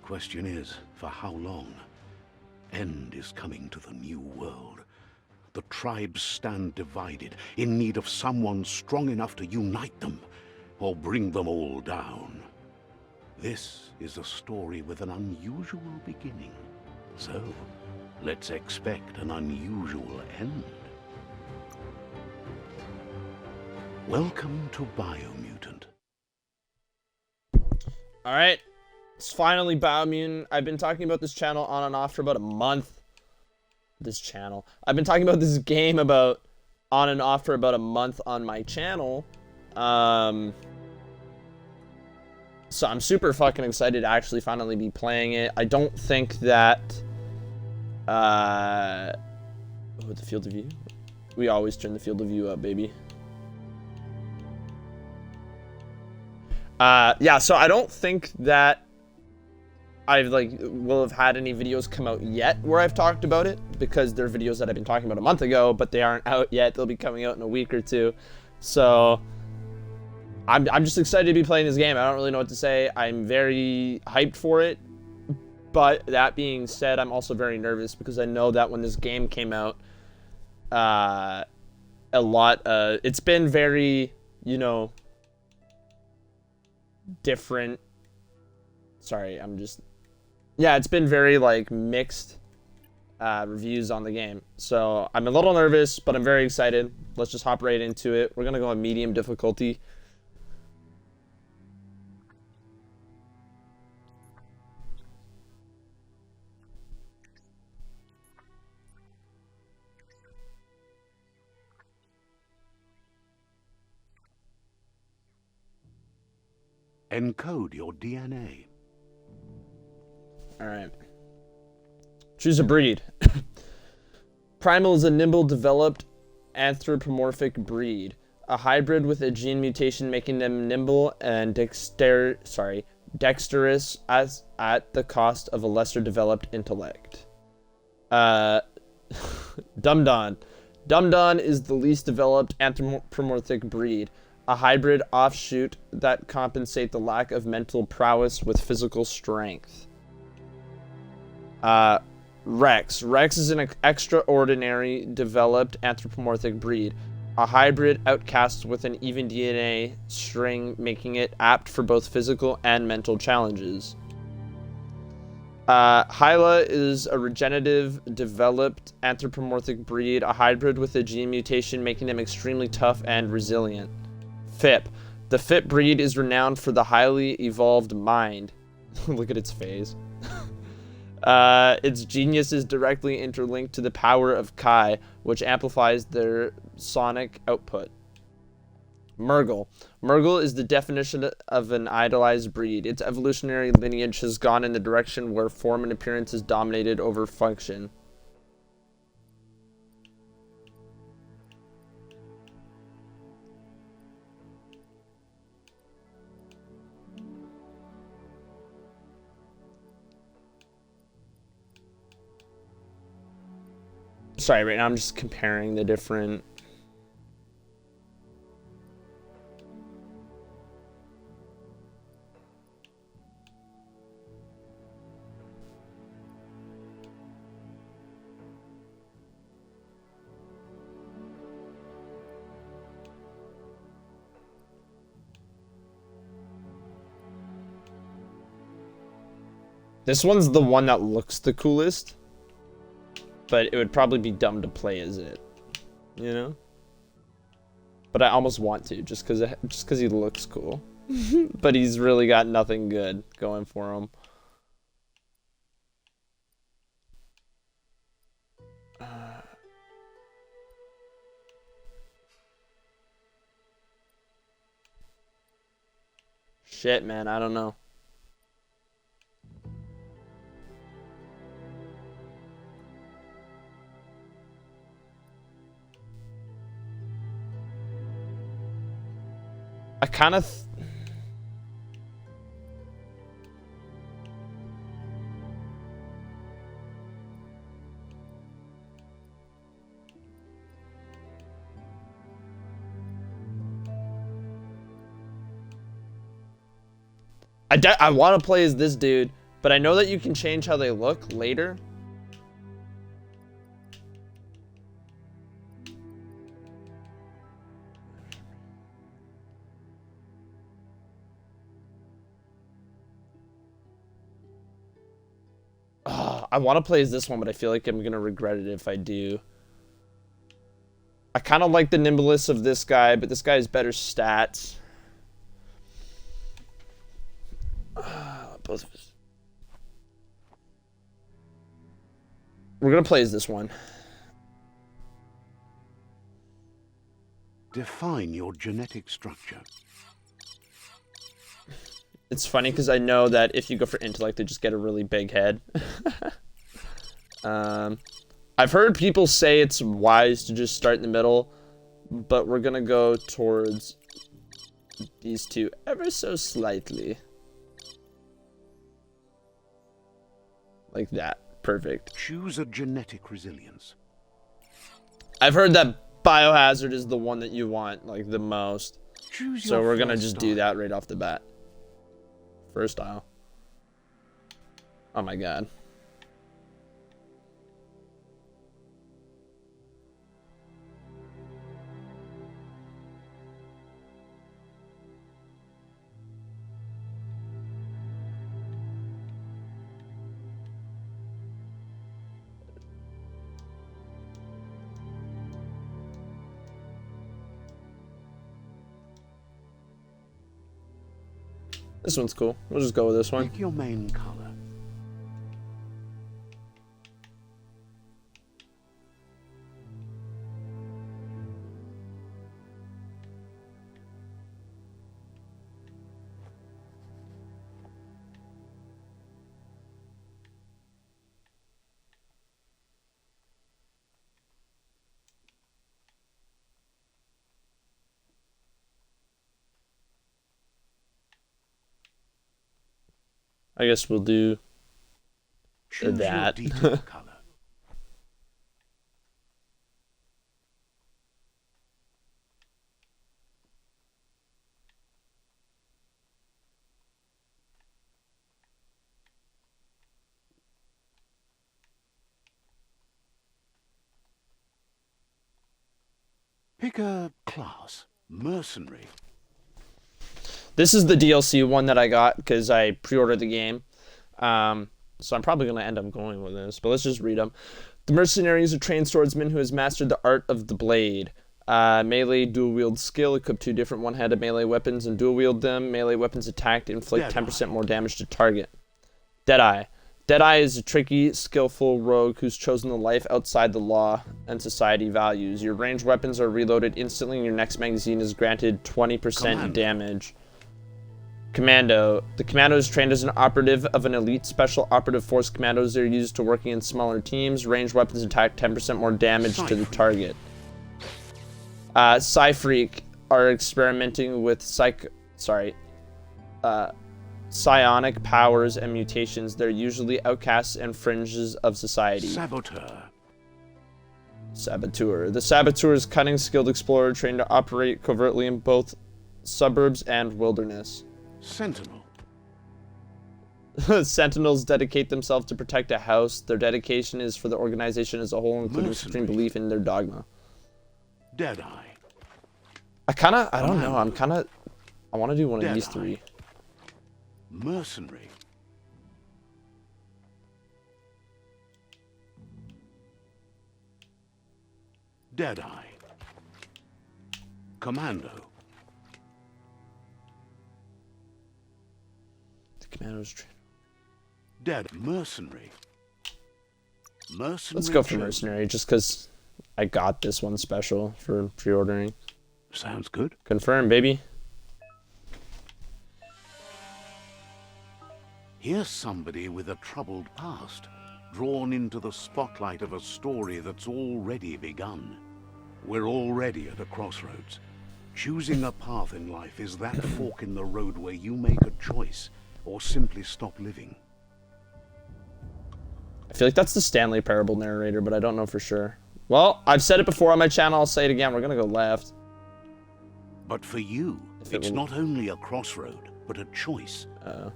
Question is, for how long? End is coming to the new world. The tribes stand divided, in need of someone strong enough to unite them, or bring them all down. This is a story with an unusual beginning. So, let's expect an unusual end. Welcome to Biomutant. Alright, it's finally Biomutant. I've been talking about this channel on and off for about a month. I've been talking about this game on and off for about a month on my channel. So I'm super fucking excited to actually finally be playing it. I don't think that... the field of view? We always turn the field of view up, baby. Yeah, so I don't think that I've will have had any videos come out yet where I've talked about it, because they're videos that I've been talking about a month ago, but they aren't out yet. They'll be coming out in a week or two. So I'm just excited to be playing this game. I don't really know what to say. I'm very hyped for it. But that being said, I'm also very nervous because I know that when this game came out, it's been very, you know, different. Sorry, it's been very mixed reviews on the game. So I'm a little nervous, but I'm very excited. Let's just hop right into it. We're gonna go on medium difficulty. Encode your DNA. Alright. Choose a breed. Primal is a nimble developed anthropomorphic breed. A hybrid with a gene mutation making them nimble and dexterous as at the cost of a lesser developed intellect. Dumdon. Dumdon is the least developed anthropomorphic breed. A hybrid offshoot that compensate the lack of mental prowess with physical strength. Rex. Rex is an extraordinary developed anthropomorphic breed. A hybrid outcast with an even DNA string, making it apt for both physical and mental challenges. Hyla is a regenerative developed anthropomorphic breed. A hybrid with a gene mutation, making them extremely tough and resilient. Fip. The Fip breed is renowned for the highly evolved mind. Look at its face. Its genius is directly interlinked to the power of Kai, which amplifies their sonic output. Murgle. Murgle is the definition of an idolized breed. Its evolutionary lineage has gone in the direction where form and appearance is dominated over function. Sorry, right now I'm just comparing the different... This one's the one that looks the coolest. But it would probably be dumb to play as it, you know? But I almost want to, just cause he looks cool. But he's really got nothing good going for him. Shit, man, I don't know. I kind of... I want to play as this dude, But I know that you can change how they look later. I want to play as this one, but I feel like I'm going to regret it if I do. I kind of like the nimbleness of this guy, but this guy has better stats. Both of us. We're going to play as this one. Define your genetic structure. It's funny because I know that if you go for intellect, they just get a really big head. I've heard people say it's wise to just start in the middle, but we're gonna go towards these two ever so slightly. Like that. Perfect. Choose a genetic resilience. I've heard that biohazard is the one that you want, like, the most. Choose So your we're gonna first just style. do that right off the bat. First style. Oh my god. This one's cool. We'll just go with this one. Pick your main color. I guess we'll do Choose that. your detail color. Pick a class. Mercenary. This is the DLC one that I got because I pre-ordered the game. So I'm probably going to end up going with this, but let's just read them. The mercenary is a trained swordsman who has mastered the art of the blade. Melee dual wield skill, equip 2 different one-handed melee weapons and dual wield them. Melee weapons attacked inflict 10% more damage to target. Deadeye. Deadeye is a tricky, skillful rogue who's chosen the life outside the law and society values. Your ranged weapons are reloaded instantly and your next magazine is granted 20% damage. Commando. The commando is trained as an operative of an elite special operative force. Commandos are used to working in smaller teams. Ranged weapons attack 10% more damage to the target. Psy-Freak are experimenting with psionic powers and mutations. They're usually outcasts and fringes of society. Saboteur. Saboteur. The Saboteur is a cunning, skilled explorer trained to operate covertly in both suburbs and wilderness. Sentinel. Sentinels dedicate themselves to protect a house. Their dedication is for the organization as a whole, including supreme belief in their dogma. Deadeye. I don't know. I want to do one of these three. Mercenary. Deadeye. Commando. The commando's Dead. Mercenary. Mercenary. Let's go for mercenary, just because I got this one special for pre-ordering. Sounds good. Confirm, baby. Here's somebody with a troubled past, drawn into the spotlight of a story that's already begun. We're already at a crossroads. Choosing a path in life is that fork in the road where you make a choice, or simply stop living. I feel like that's the Stanley Parable narrator, but I don't know for sure. Well, I've said it before on my channel, I'll say it again. We're gonna go left. But for you, it's not only a crossroad, but a choice.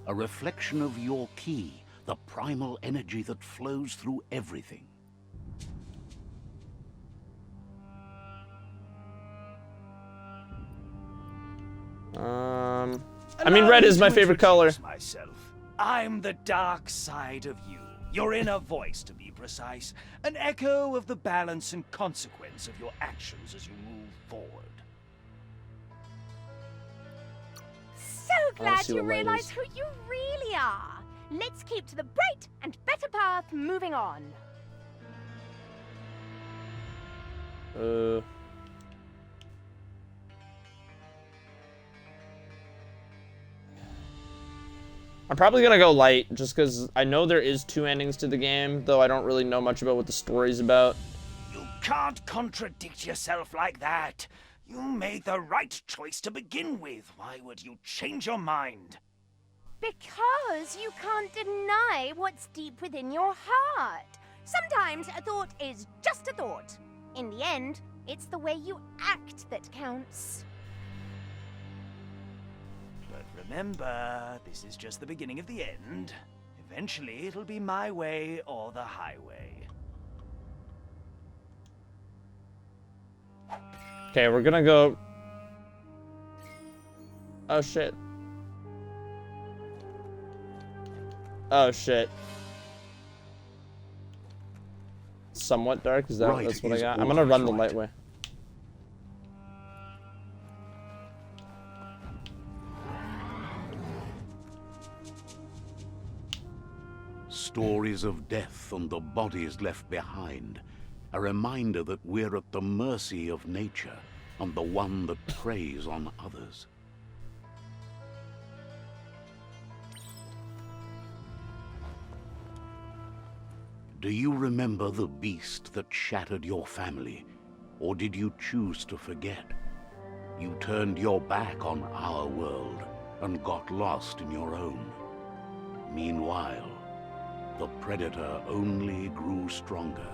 A reflection of your key, the primal energy that flows through everything. I mean, red is my favorite color. Myself. I'm the dark side of you. Your inner voice, to be precise. An echo of the balance and consequence of your actions as you move forward. So glad you realize who you really are. Let's keep to the bright and better path moving on. I'm probably gonna go light, just because I know there is 2 endings to the game, though I don't really know much about what the story's about. You can't contradict yourself like that. You made the right choice to begin with. Why would you change your mind? Because you can't deny what's deep within your heart. Sometimes a thought is just a thought. In the end, it's the way you act that counts. But remember, this is just the beginning of the end. Eventually, it'll be my way or the highway. Okay, we're gonna go... Oh, shit. Oh, shit. Somewhat dark? Is that that's what I got? I'm gonna run the light way. Stories of death and the bodies left behind. A reminder that we're at the mercy of nature and the one that preys on others. Do you remember the beast that shattered your family? Or did you choose to forget? You turned your back on our world and got lost in your own. Meanwhile, the predator only grew stronger.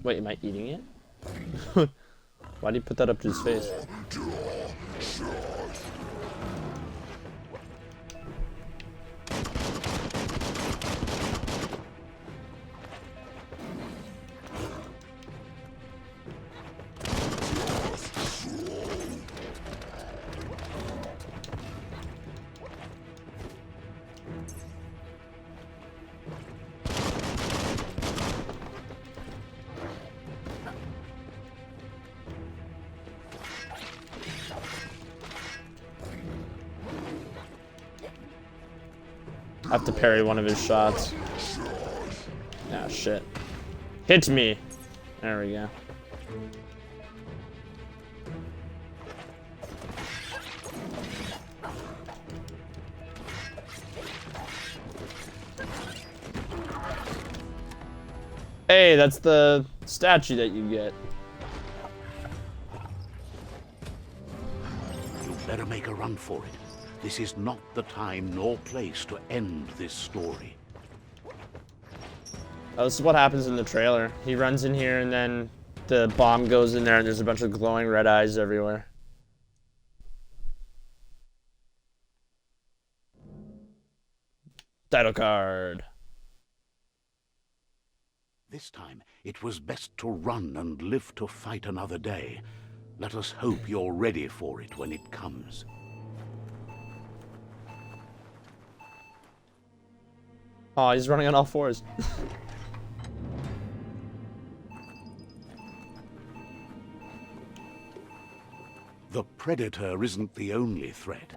Wait, am I eating it? Why do you put that up to his face? I have to parry one of his shots. Ah, shit. Hit me. There we go. Hey, that's the statue that you get. You better make a run for it. This is not the time nor place to end this story. Oh, this is what happens in the trailer. He runs in here and then the bomb goes in there and there's a bunch of glowing red eyes everywhere. Title card. This time, it was best to run and live to fight another day. Let us hope you're ready for it when it comes. Oh, he's running on all fours. The predator isn't the only threat.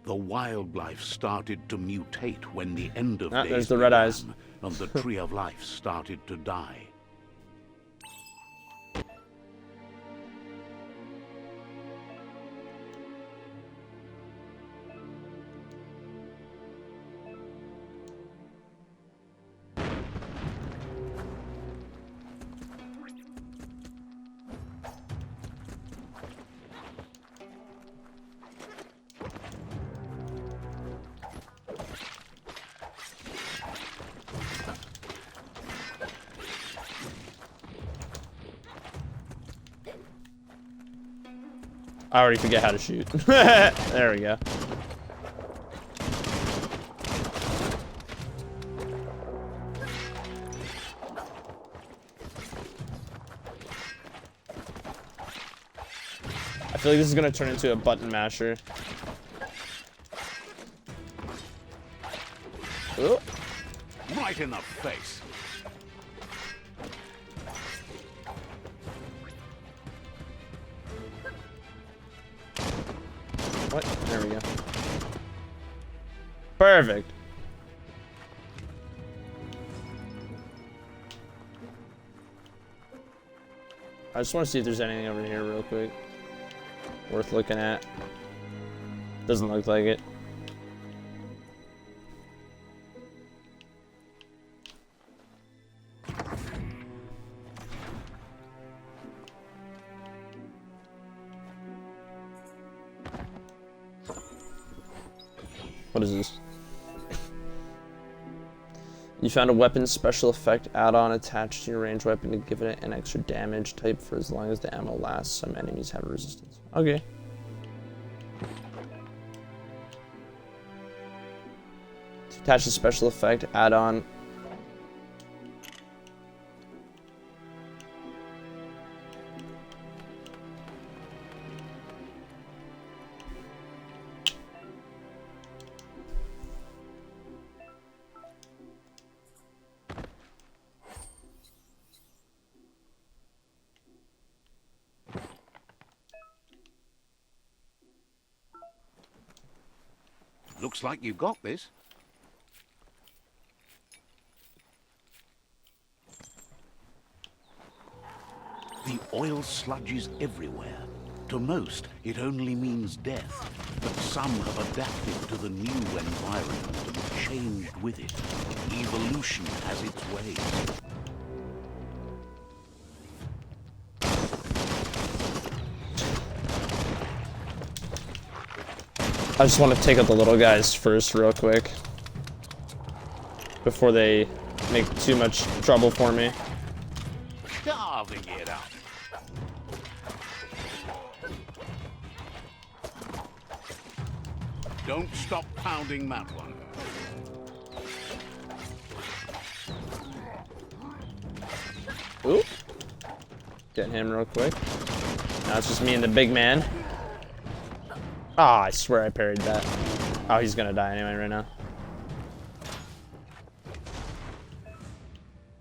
The wildlife started to mutate when the end of days there's the red eyes. began, and the tree of life started to die. I already forget how to shoot. There we go. I feel like this is gonna turn into a button masher. Ooh. Right in the face. What? There we go. Perfect. I just want to see if there's anything over here real quick. Worth looking at. Doesn't look like it. What is this? You found a weapon special effect add-on attached to your ranged weapon to give it an extra damage type for as long as the ammo lasts. Some enemies have resistance. Okay. To attach a special effect add-on. Looks like you've got this. The oil sludges everywhere. To most, it only means death. But some have adapted to the new environment and have changed with it. Evolution has its ways. I just want to take out the little guys first real quick. Before they make too much trouble for me. Carving it up. Don't stop pounding that one. Ooh. Get him real quick. Now it's just me and the big man. Ah, I swear I parried that. Oh, he's gonna die anyway right now.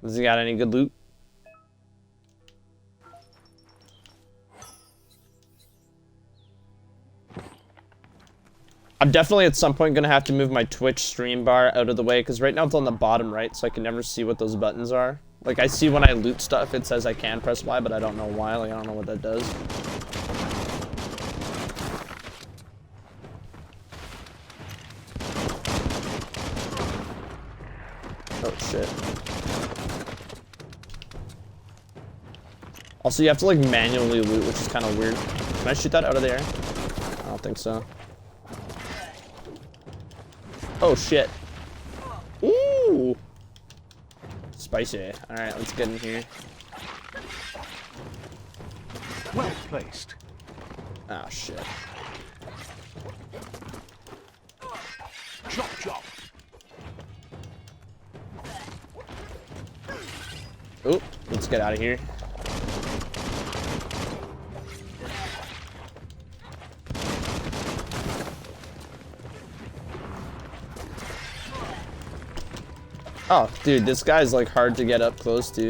Has he got any good loot? I'm definitely at some point gonna have to move my Twitch stream bar out of the way because right now it's on the bottom right, so I can never see what those buttons are. Like, I see when I loot stuff, it says I can press Y, but I don't know why. Like, I don't know what that does. Oh, shit. Also, you have to, like, manually loot, which is kind of weird. Can I shoot that out of the air? I don't think so. Oh, shit. Ooh! Spicy. Alright, let's get in here. Well placed. Oh, shit. Chop, chop. Ooh, let's get out of here. Oh, dude, this guy's like hard to get up close to.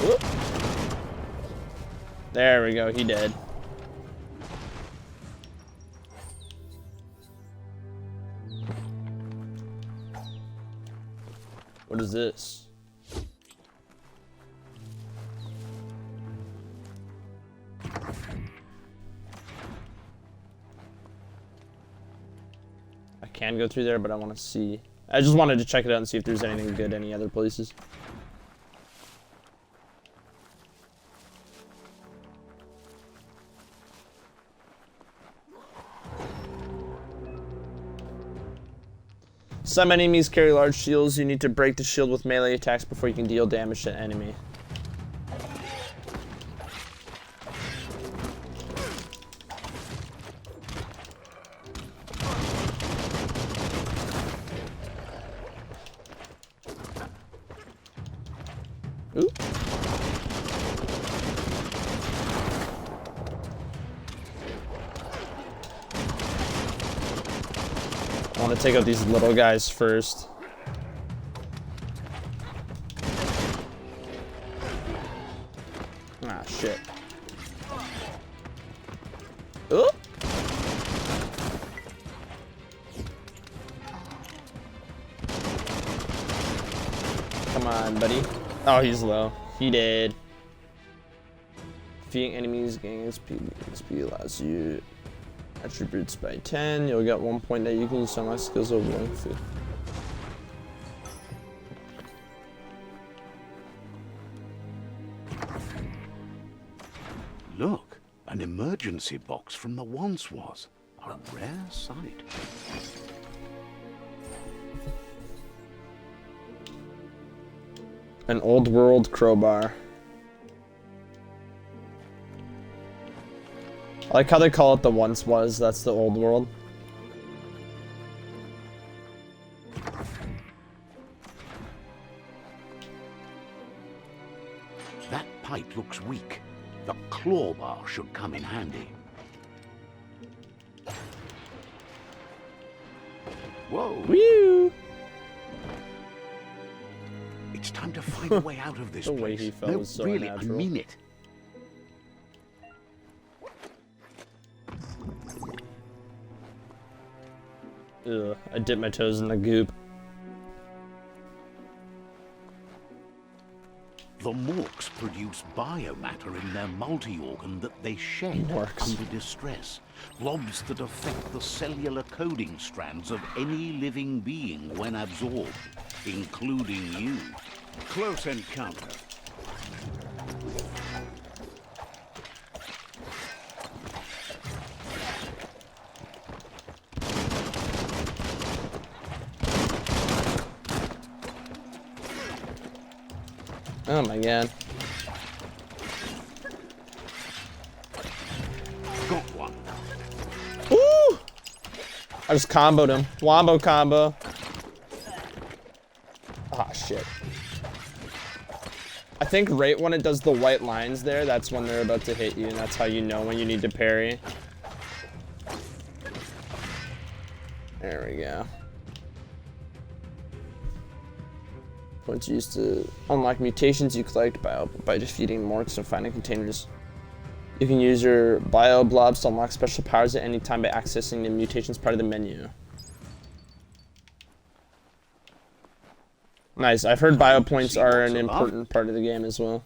Ooh. There we go, he dead. What is this? I can go through there, but I want to see. I just wanted to check it out and see if there's anything good any other places. Some enemies carry large shields. You need to break the shield with melee attacks before you can deal damage to an enemy. I want to take out these little guys first. Ah, shit. Oh! Come on, buddy. Oh, he's low. He did. Defeating enemies, gaining XP allows you attributes by 10. You'll get 1 point that you can use on my skills over one food. Look, an emergency box from the once was. A rare sight. An old world crowbar. I like how they call it the once was. That's the old world. That pipe looks weak. The claw bar should come in handy. Whoa! Woo! It's time to find a way out of this The place. way he fell No, was so really, unnatural. I mean it. Ugh, I dipped my toes in the goop. The Morks produce biomatter in their multi-organ that they shed Morks. under distress. Blobs that affect the cellular coding strands of any living being when absorbed, including you. Close encounter. Oh my god. Got one. Ooh! I just comboed him. Wombo combo. Ah, shit. I think right when it does the white lines there, that's when they're about to hit you, and that's how you know when you need to parry. There we go. Points used to unlock mutations you collect by defeating Morks and finding containers. You can use your bio blobs to unlock special powers at any time by accessing the mutations part of the menu. Nice. I've heard bio points are an important part of the game as well.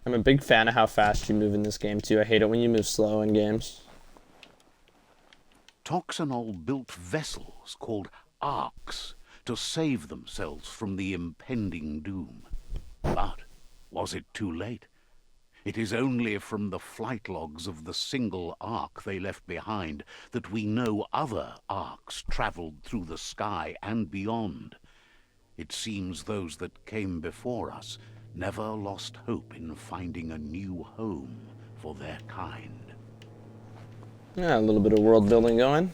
I'm a big fan of how fast you move in this game too. I hate it when you move slow in games. Toxanol built vessels called arks to save themselves from the impending doom. But was it too late? It is only from the flight logs of the single ark they left behind that we know other arks traveled through the sky and beyond. It seems those that came before us never lost hope in finding a new home for their kind. Yeah, a little bit of world building going.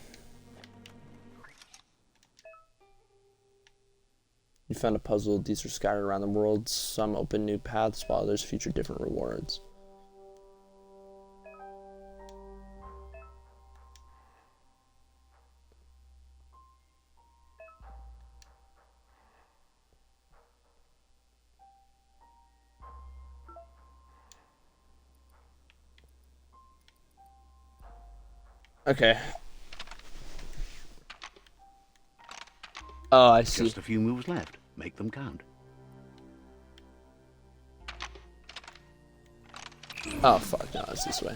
You found a puzzle. These are scattered around the world. Some open new paths, while others feature different rewards. Okay. Oh, I see. Just a few moves left. Make them count. Oh, fuck. No, it's this way.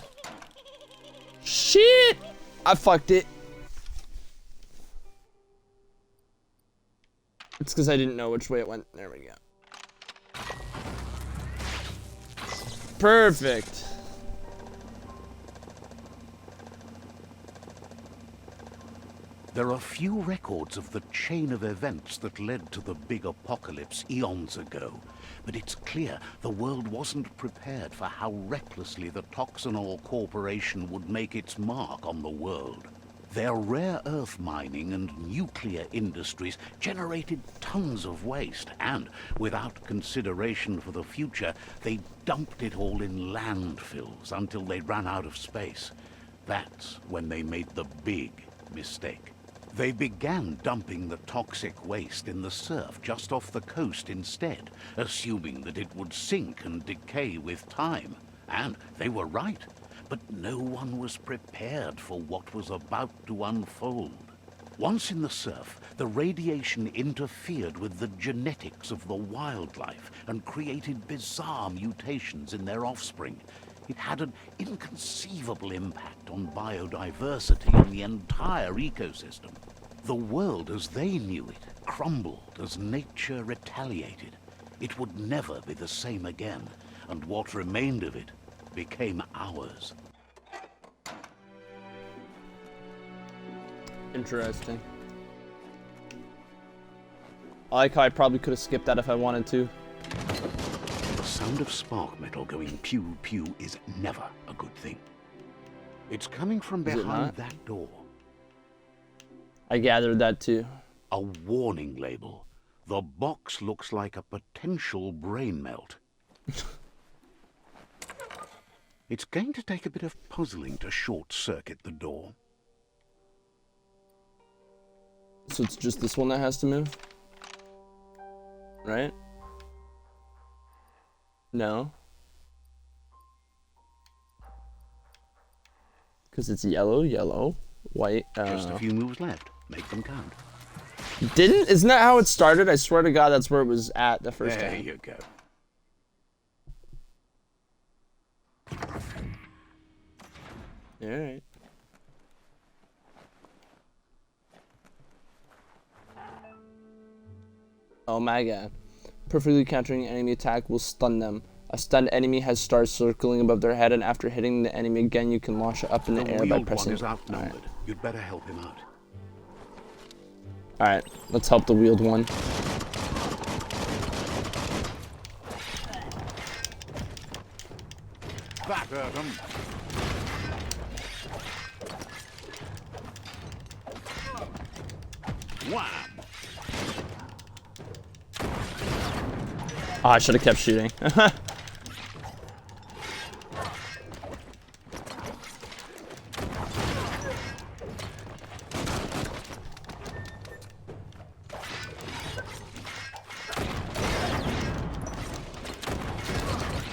Shit! I fucked it. It's because I didn't know which way it went. There we go. Perfect. There are few records of the chain of events that led to the big apocalypse eons ago, but it's clear the world wasn't prepared for how recklessly the Toxanol Corporation would make its mark on the world. Their rare earth mining and nuclear industries generated tons of waste, and without consideration for the future, they dumped it all in landfills until they ran out of space. That's when they made the big mistake. They began dumping the toxic waste in the surf just off the coast instead, assuming that it would sink and decay with time. And they were right. But no one was prepared for what was about to unfold. Once in the surf, the radiation interfered with the genetics of the wildlife and created bizarre mutations in their offspring. It had an inconceivable impact on biodiversity and the entire ecosystem. The world as they knew it crumbled as nature retaliated. It would never be the same again, and what remained of it became ours. Interesting. I like how I probably could have skipped that if I wanted to. The sound of spark metal going pew pew is never a good thing. It's coming from Is it behind not? that door. I gathered that too. A warning label. The box looks like a potential brain melt. It's going to take a bit of puzzling to short-circuit the door. So it's just this one that has to move? Right? No. Because it's yellow, yellow, white. Just a few moves left. Make them count. Isn't that how it started? I swear to God, that's where it was at the first There time. you go. Alright. Oh my god. Perfectly countering an enemy attack will stun them. A stunned enemy has stars circling above their head, and after hitting the enemy again, you can launch it up in the air by wheeled pressing. one is outnumbered. You'd better help him out. Alright, let's help the wheeled one. That hurt him. Wham! Oh, I should have kept shooting.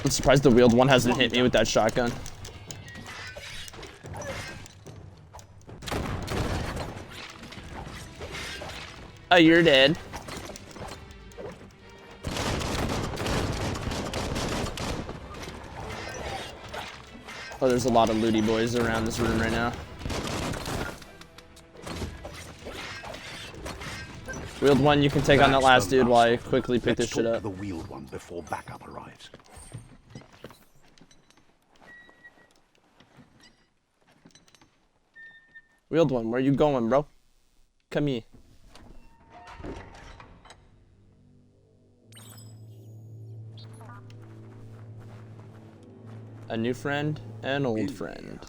I'm surprised the wheeled one hasn't hit me with that shotgun. Oh, you're dead. Oh, there's a lot of looty boys around this room right now. Wheeled one, you can take on that last dude while I quickly pick this shit Let's up. talk to the wheeled one before backup arrives. Wheeled one, where you going, bro? Come here. A new friend, an old friend.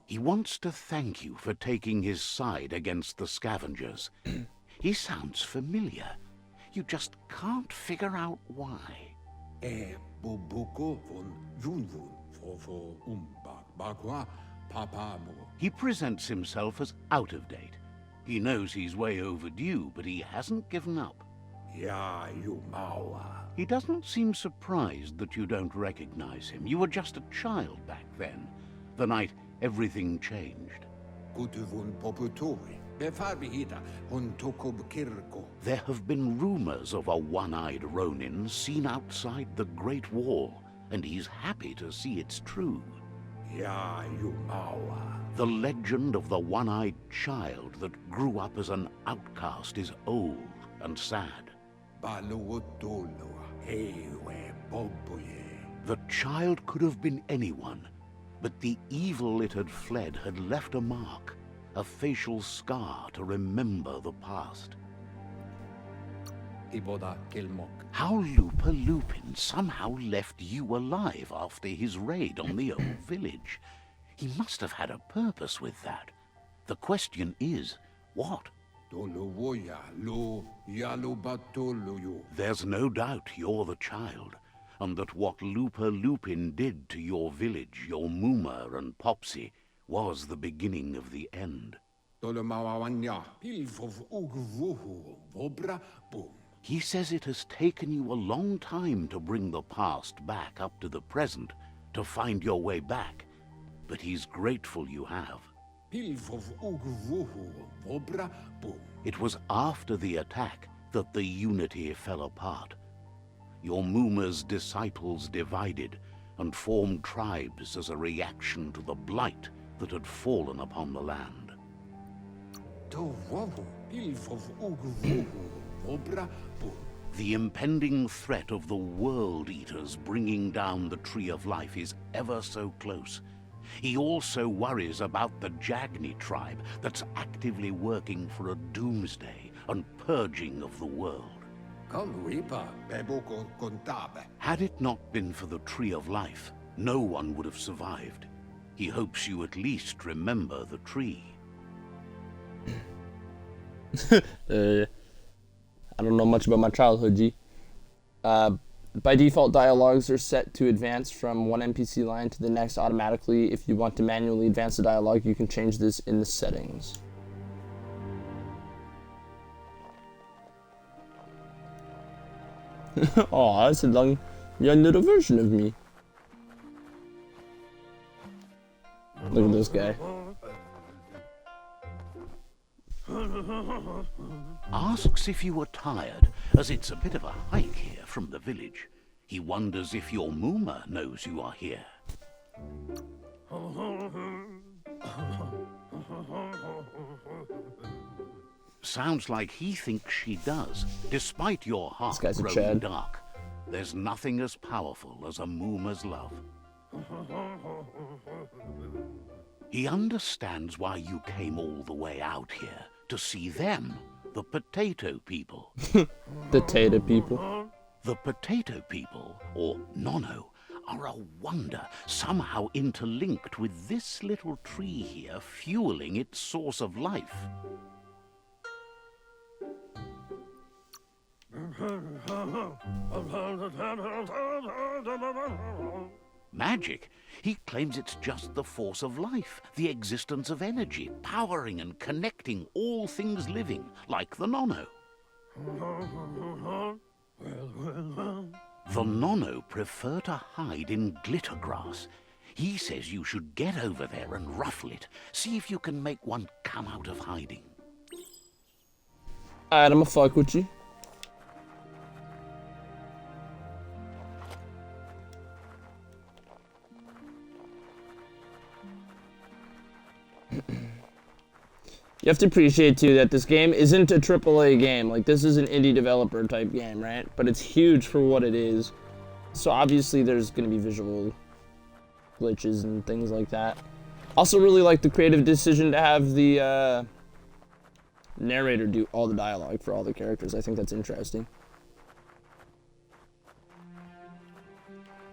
He wants to thank you for taking his side against the scavengers. He sounds familiar. You just can't figure out why. He presents himself as out of date. He knows he's way overdue, but he hasn't given up. He doesn't seem surprised that you don't recognize him. You were just a child back then, the night everything changed. There have been rumors of a one-eyed Ronin seen outside the Great Wall, and he's happy to see it's true. The legend of the one-eyed child that grew up as an outcast is old and sad. The child could have been anyone, but the evil it had fled had left a mark, a facial scar to remember the past. How Lupa Lupin somehow left you alive after his raid on the old village. He must have had a purpose with that. The question is, what? There's no doubt you're the child, and that what Looper Lupin did to your village, your Mooma and Popsy, was the beginning of the end. He says it has taken you a long time to bring the past back up to the present, to find your way back, but he's grateful you have. It was after the attack that the unity fell apart. Your Mooma's disciples divided and formed tribes as a reaction to the blight that had fallen upon the land. The impending threat of the World Eaters bringing down the Tree of Life is ever so close. He also worries about the Jagni tribe that's actively working for a doomsday and purging of the world. Had it not been for the Tree of Life, no one would have survived. He hopes you at least remember the tree. I don't know much about my childhood, G. By default, dialogues are set to advance from one NPC line to the next automatically. If you want to manually advance the dialogue, you can change this in the settings. Aw, that's a young little version of me. Look at this guy. Asks if you were tired, as it's a bit of a hike here from the village. He wonders if your Mooma knows you are here. Sounds like he thinks she does, despite your heart growing dark. There's nothing as powerful as a Mooma's love. He understands why you came all the way out here, to see them, the potato people. Potato people. The potato people, or Nono, are a wonder, somehow interlinked with this little tree here, fueling its source of life. Magic? He claims it's just the force of life, the existence of energy, powering and connecting all things living, like the Nono. The Nono prefer to hide in glitter grass. He says you should get over there and ruffle it. See if you can make one come out of hiding. Alright, I'ma fuck with you. You have to appreciate too that this game isn't a AAA game. Like, this is an indie developer type game, right? But it's huge for what it is. So obviously there's gonna be visual glitches and things like that. Also really like the creative decision to have the narrator do all the dialogue for all the characters. I think that's interesting.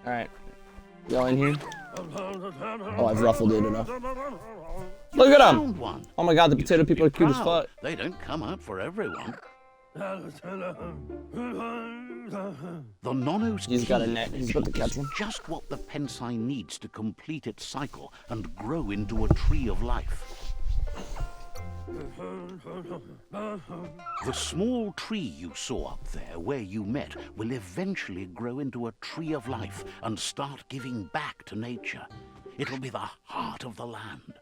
Alright. Y'all in here? Oh, I've ruffled it enough. Look at him! Oh my god, the potato people are cute as fuck. They don't come out for everyone. The Nono's He's got a net. He's about to catch one. Just what the Pensai needs to complete its cycle and grow into a tree of life. The small tree you saw up there where you met will eventually grow into a tree of life and start giving back to nature. It'll be the heart of the land.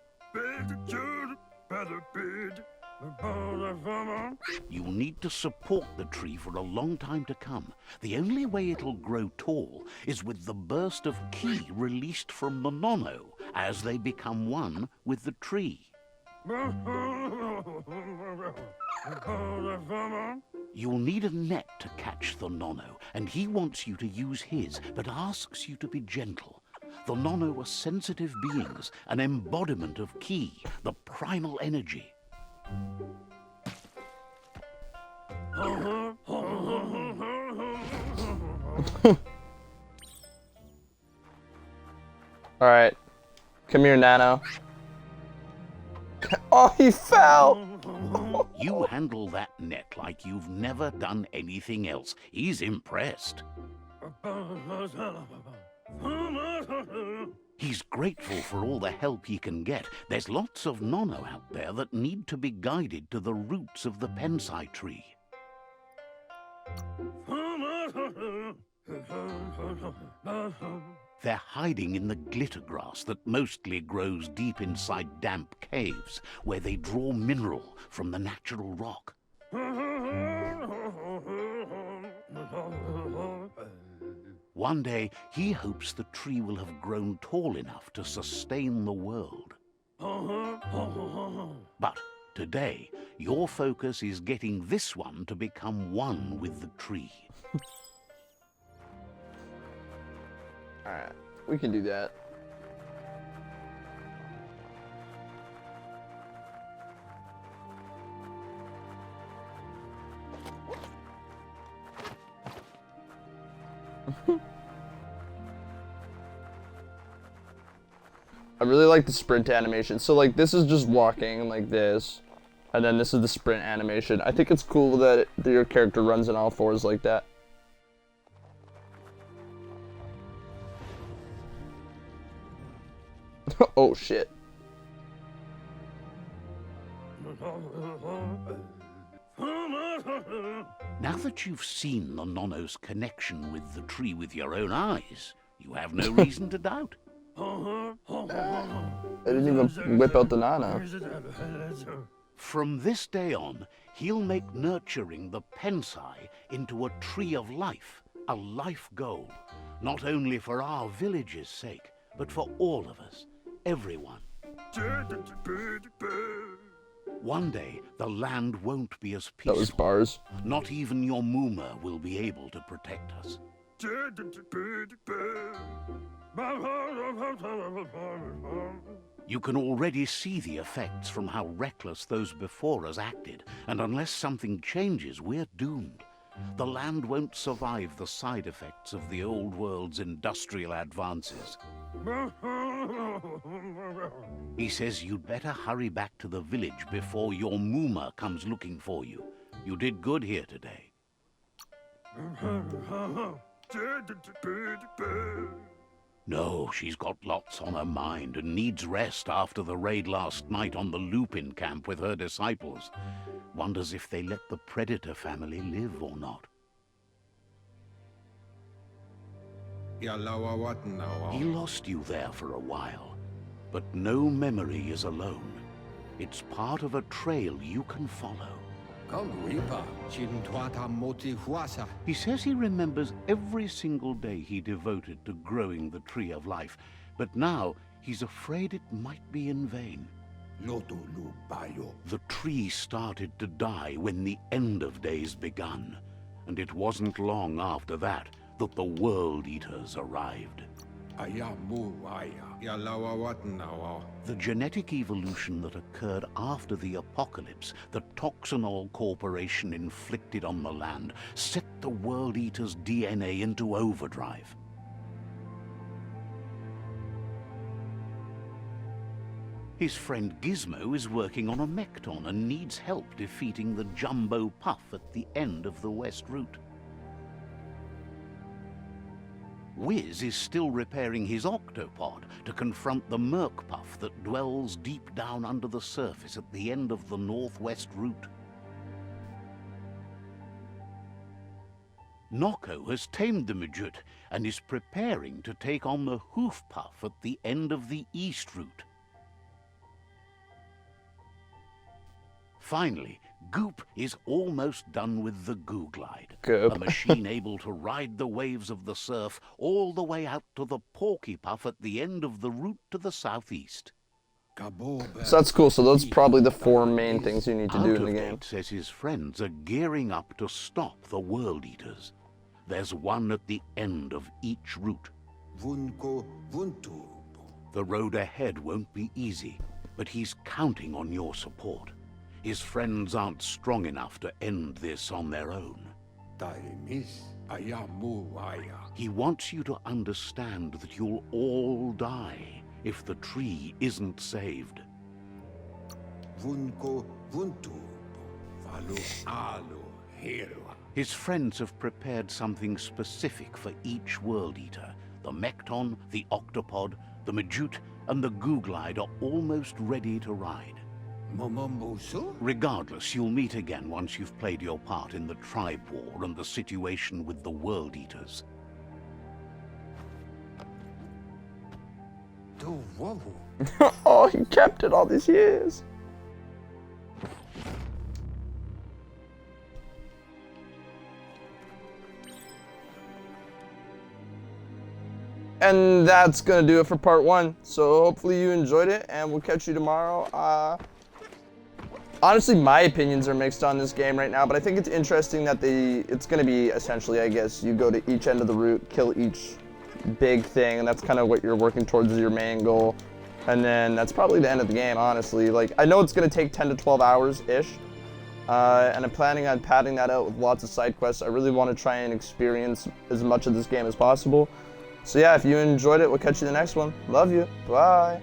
You'll need to support the tree for a long time to come. The only way it'll grow tall is with the burst of ki released from the Nono as they become one with the tree. You'll need a net to catch the Nono, and he wants you to use his, but asks you to be gentle. The Nono are sensitive beings, an embodiment of ki, the primal energy. Alright. Come here, Nano. Oh, he fell! You handle that net like you've never done anything else. He's impressed. He's grateful for all the help he can get. There's lots of nono out there that need to be guided to the roots of the pensai tree. They're hiding in the glitter grass that mostly grows deep inside damp caves, where they draw mineral from the natural rock. One day, he hopes the tree will have grown tall enough to sustain the world. But today, your focus is getting this one to become one with the tree. Alright, we can do that. I really like the sprint animation. So like this is just walking like this, and then this is the sprint animation. I think it's cool that your character runs on all fours like that. Oh shit. Now that you've seen the nono's connection with the tree with your own eyes, you have no reason to doubt. I didn't even whip out the nano. From this day on, he'll make nurturing the pensai into a tree of life, a life goal, not only for our village's sake, but for all of us, everyone. One day, the land won't be as peaceful. That was bars. Not even your Mooma will be able to protect us. You can already see the effects from how reckless those before us acted, and unless something changes, we're doomed. The land won't survive the side effects of the old world's industrial advances. He says you'd better hurry back to the village before your Mooma comes looking for you. You did good here today. No, she's got lots on her mind and needs rest after the raid last night on the Lupin camp with her disciples. Wonders if they let the Predator family live or not. He lost you there for a while, but no memory is alone. It's part of a trail you can follow. He says he remembers every single day he devoted to growing the Tree of Life, but now he's afraid it might be in vain. The tree started to die when the end of days begun, and it wasn't long after that that the World Eaters arrived. The genetic evolution that occurred after the apocalypse that Toxinol Corporation inflicted on the land set the World Eaters' DNA into overdrive. His friend Gizmo is working on a Mekton and needs help defeating the Jumbo Puff at the end of the West Route. Wiz is still repairing his octopod to confront the Merc Puff that dwells deep down under the surface at the end of the Northwest Route. Noko has tamed the Majut and is preparing to take on the Hoof Puff at the end of the East Route. Finally, Goop is almost done with the Googlide, Goop. a machine able to ride the waves of the surf all the way out to the Porky Puff at the end of the route to the southeast. So that's cool. So those are probably the 4 main things you need to do in the game. Out-of-Date says his friends are gearing up to stop the World Eaters. There's one at the end of each route. The road ahead won't be easy, but he's counting on your support. His friends aren't strong enough to end this on their own. He wants you to understand that you'll all die, if the tree isn't saved. Vunko vuntu, valu alu hero. His friends have prepared something specific for each World Eater. The Mekton, the Octopod, the Majute, and the Googlide are almost ready to ride. Momombusu? Regardless, you'll meet again once you've played your part in the tribe war and the situation with the World Eaters. Do wowu. Oh, he kept it all these years. And that's gonna do it for part 1. So hopefully you enjoyed it, and we'll catch you tomorrow. Honestly, my opinions are mixed on this game right now, but I think it's interesting that it's gonna be essentially, I guess, you go to each end of the route, kill each big thing, and that's kind of what you're working towards as your main goal. And then that's probably the end of the game, honestly. Like, I know it's gonna take 10 to 12 hours-ish, and I'm planning on padding that out with lots of side quests. I really want to try and experience as much of this game as possible. So yeah, if you enjoyed it, we'll catch you in the next one. Love you. Bye.